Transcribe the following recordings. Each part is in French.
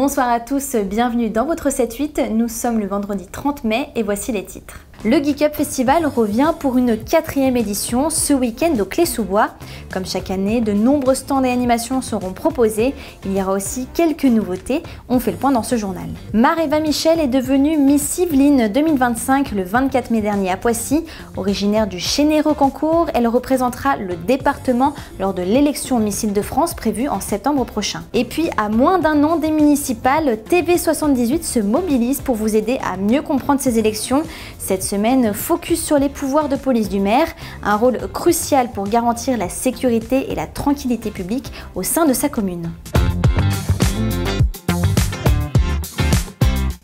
Bonsoir à tous, bienvenue dans votre 7-8. Nous sommes le vendredi 30 mai et voici les titres. Le Geek Up Festival revient pour une 4e édition ce week-end au Clé-sous-Bois. Comme chaque année, de nombreux stands et animations seront proposés. Il y aura aussi quelques nouveautés. On fait le point dans ce journal. Mare-Eva Michel est devenue Miss Yvelines 2025 le 24 mai dernier à Poissy. Originaire du Chénet-Rocancourt, elle représentera le département lors de l'élection Miss Île-de-France prévue en septembre prochain. Et puis, à moins d'un an des municipales, TV78 se mobilise pour vous aider à mieux comprendre ces élections. Cette semaine, focus sur les pouvoirs de police du maire, un rôle crucial pour garantir la sécurité et la tranquillité publique au sein de sa commune.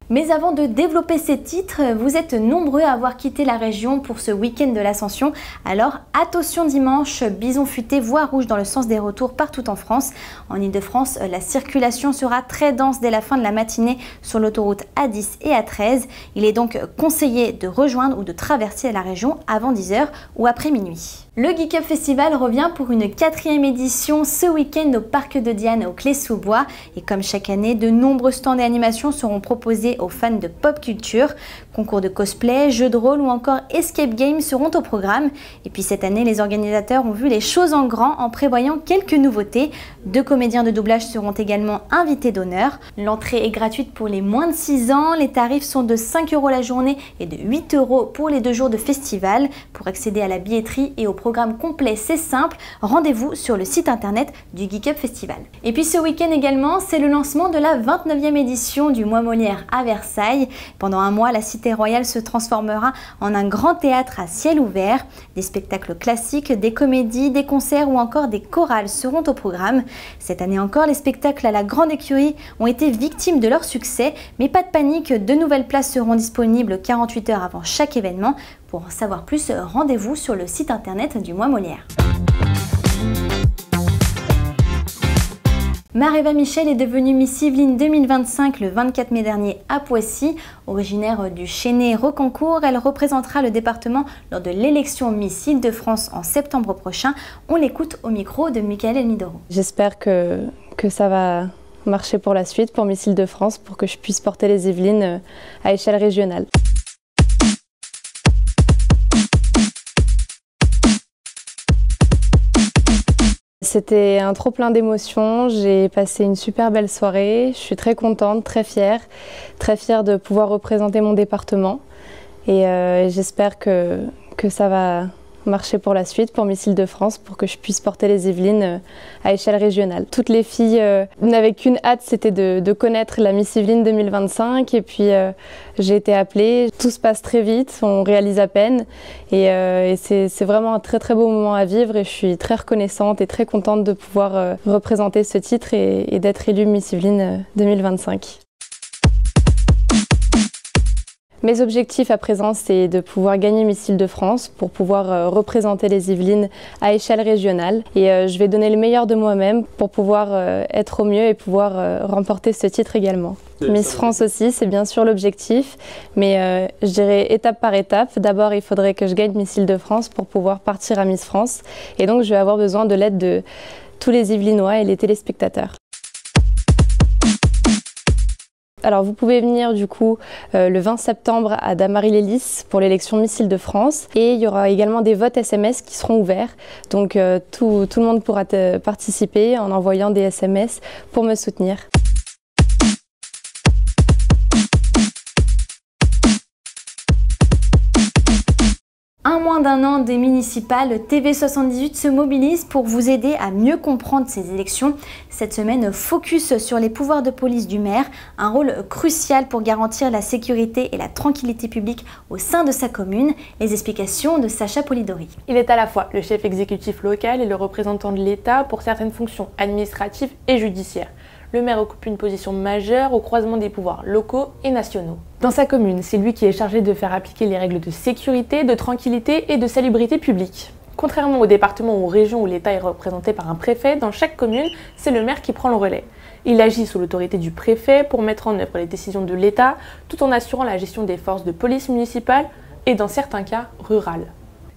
Mais avant de développer ces titres, vous êtes nombreux à avoir quitté la région pour ce week-end de l'Ascension. Alors attention dimanche, bison futé, voie rouge dans le sens des retours partout en France. En Ile-de-France, la circulation sera très dense dès la fin de la matinée sur l'autoroute A10 et A13. Il est donc conseillé de rejoindre ou de traverser la région avant 10h ou après minuit. Le Geek Up Festival revient pour une 4e édition ce week-end au Parc de Diane au Clé-sous-Bois. Et comme chaque année, de nombreux stands et animations seront proposés aux fans de pop culture. Concours de cosplay, jeux de rôle ou encore escape games seront au programme. Et puis cette année, les organisateurs ont vu les choses en grand en prévoyant quelques nouveautés. 2 comédiens de doublage seront également invités d'honneur. L'entrée est gratuite pour les moins de 6 ans. Les tarifs sont de 5 € la journée et de 8 € pour les 2 jours de festival. Pour accéder à la billetterie et au programme complet, c'est simple. Rendez-vous sur le site internet du Geek Up Festival. Et puis ce week-end également, c'est le lancement de la 29e édition du Mois Molière à Versailles. Pendant un mois, la Cité Royale se transformera en un grand théâtre à ciel ouvert. Des spectacles classiques, des comédies, des concerts ou encore des chorales seront au programme. Cette année encore, les spectacles à la Grande Écurie ont été victimes de leur succès, mais pas de panique, de nouvelles places seront disponibles 48 heures avant chaque événement. Pour en savoir plus, rendez-vous sur le site internet du Mois Molière. Mare-Eva Michel est devenue Miss Yvelines 2025 le 24 mai dernier à Poissy. Originaire du Chénet-Rocancourt, elle représentera le département lors de l'élection Miss Île-de-France en septembre prochain. On l'écoute au micro de Michael Elmidoro. J'espère que ça va marcher pour la suite, pour Miss Île-de-France, pour que je puisse porter les Yvelines à échelle régionale. C'était un trop plein d'émotions, j'ai passé une super belle soirée, je suis très contente, très fière de pouvoir représenter mon département et j'espère que ça va marcher pour la suite, pour Miss Île-de-France, pour que je puisse porter les Yvelines à échelle régionale. Toutes les filles n'avaient qu'une hâte, c'était de connaître la Miss Yvelines 2025 et puis j'ai été appelée. Tout se passe très vite, on réalise à peine et c'est vraiment un très beau moment à vivre et je suis très reconnaissante et très contente de pouvoir représenter ce titre et d'être élue Miss Yvelines 2025. Mes objectifs à présent, c'est de pouvoir gagner Miss Île-de-France pour pouvoir représenter les Yvelines à échelle régionale. Et je vais donner le meilleur de moi-même pour pouvoir être au mieux et pouvoir remporter ce titre également. Miss France aussi, c'est bien sûr l'objectif, mais je dirais étape par étape. D'abord, il faudrait que je gagne Miss Île-de-France pour pouvoir partir à Miss France. Et donc, je vais avoir besoin de l'aide de tous les Yvelinois et les téléspectateurs. Alors vous pouvez venir du coup le 20 septembre à Damary-les-Lys pour l'élection Miss Île-de-France et il y aura également des votes SMS qui seront ouverts. Donc tout le monde pourra participer en envoyant des SMS pour me soutenir. À moins d'un an des municipales, TV78 se mobilise pour vous aider à mieux comprendre ces élections. Cette semaine, focus sur les pouvoirs de police du maire, un rôle crucial pour garantir la sécurité et la tranquillité publique au sein de sa commune. Les explications de Sacha Polidori. Il est à la fois le chef exécutif local et le représentant de l'État pour certaines fonctions administratives et judiciaires. Le maire occupe une position majeure au croisement des pouvoirs locaux et nationaux. Dans sa commune, c'est lui qui est chargé de faire appliquer les règles de sécurité, de tranquillité et de salubrité publique. Contrairement aux départements ou aux régions où l'État est représenté par un préfet, dans chaque commune, c'est le maire qui prend le relais. Il agit sous l'autorité du préfet pour mettre en œuvre les décisions de l'État, tout en assurant la gestion des forces de police municipales et, dans certains cas, rurales.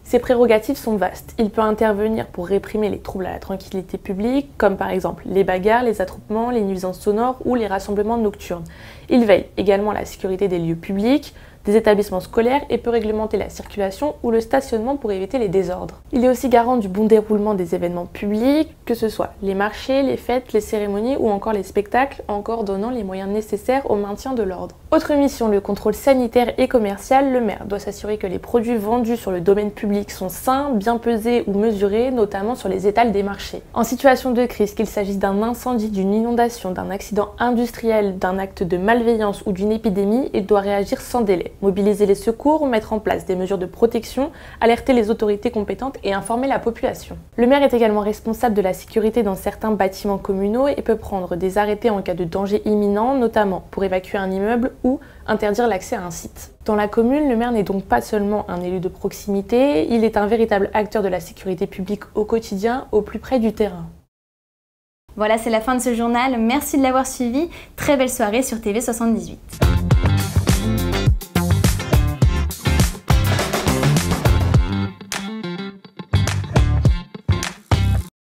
Ses prérogatives sont vastes. Il peut intervenir pour réprimer les troubles à la tranquillité publique, comme par exemple les bagarres, les attroupements, les nuisances sonores ou les rassemblements nocturnes. Il veille également à la sécurité des lieux publics, des établissements scolaires et peut réglementer la circulation ou le stationnement pour éviter les désordres. Il est aussi garant du bon déroulement des événements publics, que ce soit les marchés, les fêtes, les cérémonies ou encore les spectacles, en coordonnant les moyens nécessaires au maintien de l'ordre. Autre mission, le contrôle sanitaire et commercial. Le maire doit s'assurer que les produits vendus sur le domaine public sont sains, bien pesés ou mesurés, notamment sur les étals des marchés. En situation de crise, qu'il s'agisse d'un incendie, d'une inondation, d'un accident industriel, d'un acte de malveillance ou d'une épidémie, il doit réagir sans délai. Mobiliser les secours, mettre en place des mesures de protection, alerter les autorités compétentes et informer la population. Le maire est également responsable de la sécurité dans certains bâtiments communaux et peut prendre des arrêtés en cas de danger imminent, notamment pour évacuer un immeuble ou interdire l'accès à un site. Dans la commune, le maire n'est donc pas seulement un élu de proximité, il est un véritable acteur de la sécurité publique au quotidien, au plus près du terrain. Voilà, c'est la fin de ce journal. Merci de l'avoir suivi. Très belle soirée sur TV78.